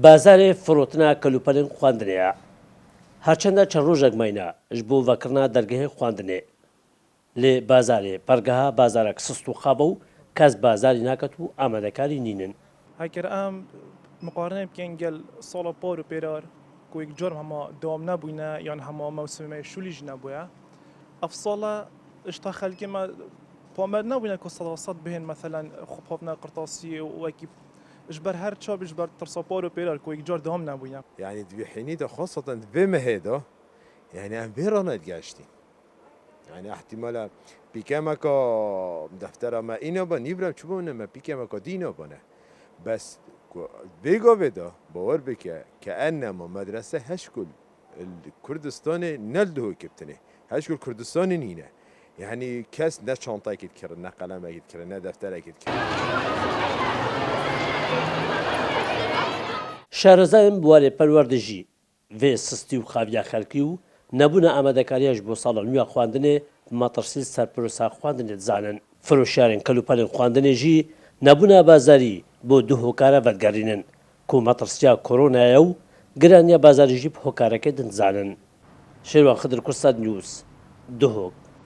بازارێ فرۆتنا کەلوپەلێن خواندنەیە هەرچەندە چەند ڕۆژێک ماینە ji بۆ vekirina dergehê xwandinê lê bazarê pergeha bazarek sist û xaba û kes bazarî naket û amadekarî nînin. هكر ام مقارنه بكين قال صالا بار و بيرار كويك جرم هما دوام نبوينا يعني هما موسم شوليج نبويا افصالا اشتا خلقي ما بامر نبوينا كو صلاصات بهن مثلا خبنا قرطاسي وكي اجبر هر تشاب اجبر ترصا بار و بيرار كويك جار دوام نبوينا يعني دبي حينيدا خاصة بما هذا يعني ام بيرانا تقاشتي يعني احتمالا بيكامكا دفتر ما اینا با نیبرم چوبونه ما بيكامكا دينا بونه بس بيجا بدا باور بك كأنما مدرسة هشكل الكردستاني نلده كبتني هشكل كردستاني نينا يعني كاس نا شانطة يتكرر نا قلم يتكرر نا دفتر يتكرر شارەزایان بوارێ پەروەردەژی vê sistî û xaviya xelkî û nebûna amadekariya ji bo sala nûya xwandinê matirsî serpirsa xwandinê dizanin. Firoşiyarên kelûpelên xwandinê jî nebûna bazarî بۆ دوو هۆکارە vedigerînin ku matirsiya koronaya û giraniya bazarî jî bi hokarekê din dizanin. Şêrwan Xidr Kursad News Duhok